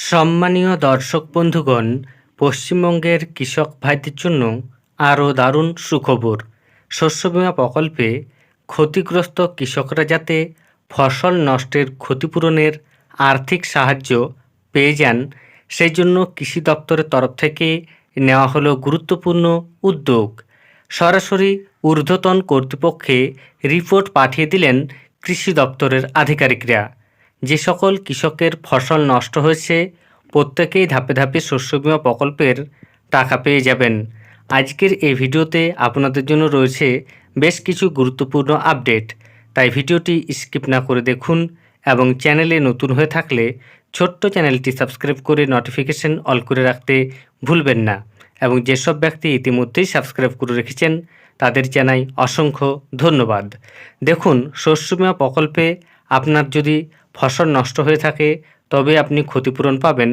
সম্মানীয় দর্শক বন্ধুগণ, পশ্চিমবঙ্গের কৃষক ভাইদের জন্য আরও দারুণ সুখবর। শস্য বীমা প্রকল্পে ক্ষতিগ্রস্ত কৃষকরা যাতে ফসল নষ্টের ক্ষতিপূরণের আর্থিক সাহায্য পেয়ে যান, সেই জন্য কৃষি দপ্তরের তরফ থেকে নেওয়া হলো গুরুত্বপূর্ণ উদ্যোগ। সরাসরি ঊর্ধ্বতন কর্তৃপক্ষে রিপোর্ট পাঠিয়ে দিলেন কৃষি দপ্তরের আধিকারিকরা। যে সকল কৃষকের ফসল নষ্ট হয়েছে প্রত্যেকেই ধাপে ধাপে শস্য বীমা প্রকল্পের টাকা পেয়ে যাবেন। আজকের এই ভিডিওতে আপনাদের জন্য রয়েছে বেশ কিছু গুরুত্বপূর্ণ আপডেট, তাই ভিডিওটি স্কিপ না করে দেখুন এবং চ্যানেলে নতুন হয়ে থাকলে ছোট্ট চ্যানেলটি সাবস্ক্রাইব করে নোটিফিকেশন অল করে রাখতে ভুলবেন না। এবং যেসব ব্যক্তি ইতিমধ্যেই সাবস্ক্রাইব করে রেখেছেন তাদের জানাই অসংখ্য ধন্যবাদ। দেখুন, শস্য বীমা প্রকল্পে আপনার যদি ফসল নষ্ট হয়ে থাকে তবে আপনি ক্ষতিপূরণ পাবেন।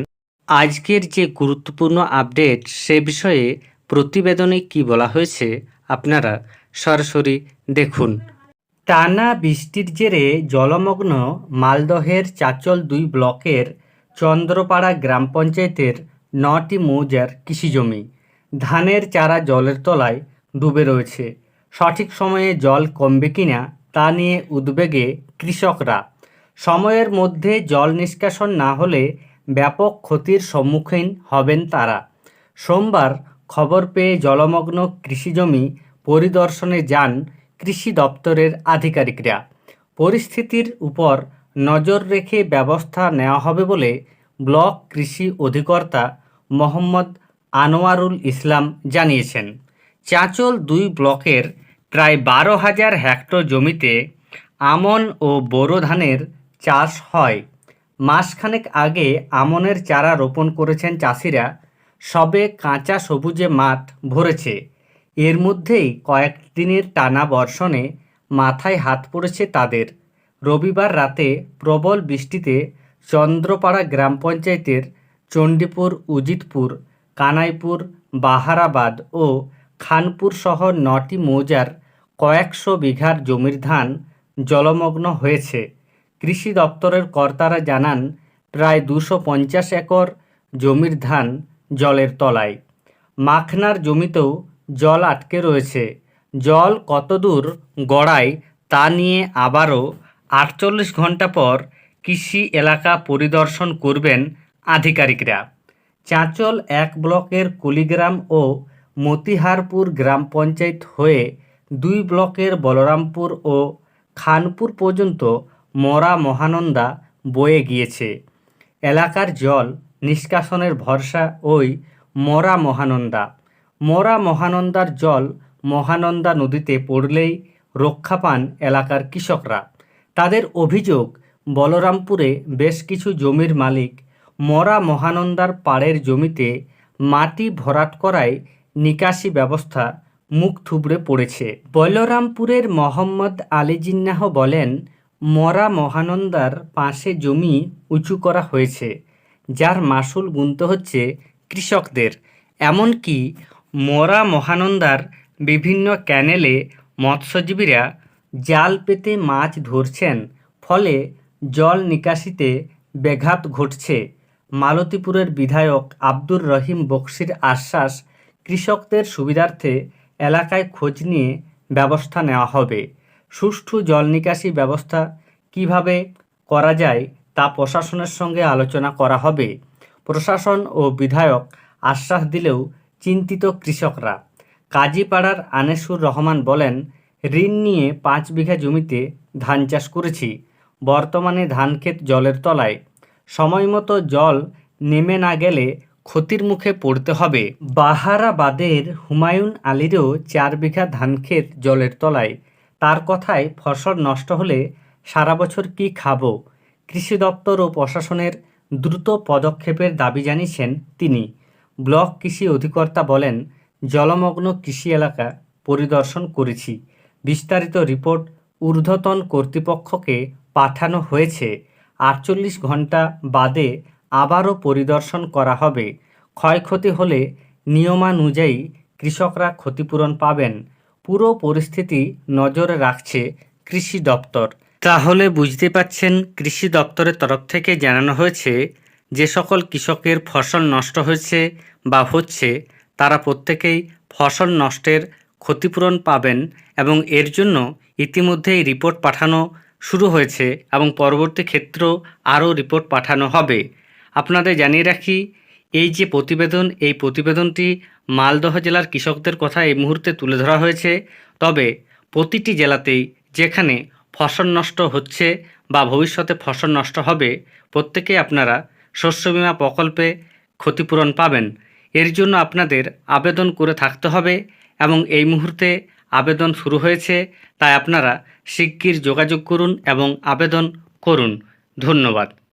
আজকের যে গুরুত্বপূর্ণ আপডেট সে বিষয়ে প্রতিবেদনে কি বলা হয়েছে আপনারা সরাসরি দেখুন। টানা বৃষ্টির জেরে জলমগ্ন মালদহের চাঁচল ২ ব্লকের চন্দ্রপাড়া গ্রাম পঞ্চায়েতের ৯টি মৌজার কৃষিজমি। ধানের চারা জলের তলায় ডুবে রয়েছে। সঠিক সময়ে জল কমবে কিনা তা নিয়ে উদ্বেগে কৃষকরা। সময়ের মধ্যে জল নিষ্কাশন না হলে ব্যাপক ক্ষতির সম্মুখীন হবেন তারা। সোমবার খবর পেয়ে জলমগ্ন কৃষিজমি পরিদর্শনে যান কৃষি দপ্তরের আধিকারিকরা। পরিস্থিতির উপর নজর রেখে ব্যবস্থা নেওয়া হবে বলে ব্লক কৃষি অধিকর্তা মোহাম্মদ আনোয়ারুল ইসলাম জানিয়েছেন। চাঁচল ২ ব্লকের প্রায় ১২,০০০ হেক্টর জমিতে আমন ও বোরো ধানের চাষ হয়। মাসখানেক আগে আমনের চারা রোপণ করেছেন চাষিরা। সবে কাঁচা সবুজে মাঠ ভরেছে। এর মধ্যেই কয়েকদিনের টানা বর্ষণে মাথায় হাত পড়েছে তাদের। রবিবার রাতে প্রবল বৃষ্টিতে চন্দ্রপাড়া গ্রাম পঞ্চায়েতের চণ্ডীপুর, উজিতপুর, কানাইপুর, বাহারাবাদ ও খানপুর সহ ৯টি মৌজার কয়েকশো বিঘার জমির ধান জলমগ্ন হয়েছে। কৃষি দপ্তরের কর্তারা জানান, প্রায় ২৫০ একর জমির ধান জলের তলায়। মাখনার জমিতেও জল আটকে রয়েছে। জল কতদূর গড়ায় তা নিয়ে আবারও ৪৮ ঘন্টা পর কৃষি এলাকা পরিদর্শন করবেন আধিকারিকরা। চাঁচল ১ ব্লকের কুলিগ্রাম ও মতিহারপুর গ্রাম পঞ্চায়েত হয়ে ২ ব্লকের বলরামপুর ও খানপুর পর্যন্ত মরা মহানন্দা বয়ে গিয়েছে। এলাকার জল নিষ্কাশনের ভরসা ওই মরা মহানন্দা। মরা মহানন্দার জল মহানন্দা নদীতে পড়লেই রক্ষা পান এলাকার কৃষকরা। তাদের অভিযোগ, বলরামপুরে বেশ কিছু জমির মালিক মরা মহানন্দার পাড়ের জমিতে মাটি ভরাট করায় নিকাশি ব্যবস্থা মুখ থুবড়ে পড়েছে। বলরামপুরের মোহাম্মদ আলী জিন্নাহ বলেন, মরা মহানন্দার পাশে জমি উঁচু করা হয়েছে, যার মাসুল গুনতে হচ্ছে কৃষকদের। এমনকি মরা মহানন্দার বিভিন্ন ক্যানেলে মৎস্যজীবীরা জাল পেতে মাছ ধরছেন, ফলে জল নিকাশিতে ব্যাঘাত ঘটছে। মালতীপুরের বিধায়ক আব্দুর রহিম বক্সির আশ্বাস, কৃষকদের সুবিধার্থে এলাকায় খোঁজ নিয়ে ব্যবস্থা নেওয়া হবে। সুষ্ঠু জল নিকাশি ব্যবস্থা কিভাবে করা যায় তা প্রশাসনের সঙ্গে আলোচনা করা হবে। প্রশাসন ও বিধায়ক আশ্বাস দিলেও চিন্তিত কৃষকরা। কাজীপাড়ার আনিসুর রহমান বলেন, ঋণ নিয়ে ৫ বিঘা জমিতে ধান চাষ করেছি। বর্তমানে ধানক্ষেত জলের তলায়। সময়মতো জল নেমে না গেলে ক্ষতির মুখে পড়তে হবে। বাহারাবাদের হুমায়ুন আলীরও ৪ বিঘা ধানক্ষেত জলের তলায়। তার কথায়, ফসল নষ্ট হলে সারা বছর কি খাবো? কৃষি দপ্তর ও প্রশাসনের দ্রুত পদক্ষেপের দাবি জানিয়েছেন তিনি। ব্লক কৃষি অধিকর্তা বলেন, জলমগ্ন কৃষি এলাকা পরিদর্শন করেছি। বিস্তারিত রিপোর্ট ঊর্ধ্বতন কর্তৃপক্ষকে পাঠানো হয়েছে। ৪৮ ঘন্টা বাদে আবারও পরিদর্শন করা হবে। ক্ষয়ক্ষতি হলে নিয়মানুযায়ী কৃষকরা ক্ষতিপূরণ পাবেন। পুরো পরিস্থিতি নজরে রাখছে কৃষি দপ্তর। তাহলে বুঝতে পারছেন, কৃষি দপ্তরের তরফ থেকে জানানো হয়েছে যে সকল কৃষকের ফসল নষ্ট হয়েছে বা হচ্ছে তারা প্রত্যেকেই ফসল নষ্টের ক্ষতিপূরণ পাবেন এবং এর জন্য ইতিমধ্যেই রিপোর্ট পাঠানো শুরু হয়েছে এবং পরবর্তী ক্ষেত্রেও আরও রিপোর্ট পাঠানো হবে। আপনাদের জানিয়ে রাখি, এই যে প্রতিবেদন, এই প্রতিবেদনটি মালদহ জেলার কৃষকদের কথা এই মুহূর্তে তুলে ধরা হয়েছে। তবে প্রতিটি জেলাতেই যেখানে ফসল নষ্ট হচ্ছে বা ভবিষ্যতে ফসল নষ্ট হবে, প্রত্যেকেই আপনারা শস্য বীমা প্রকল্পে ক্ষতিপূরণ পাবেন। এর জন্য আপনাদের আবেদন করে থাকতে হবে এবং এই মুহূর্তে আবেদন শুরু হয়েছে, তাই আপনারা শিগগির যোগাযোগ করুন এবং আবেদন করুন। ধন্যবাদ।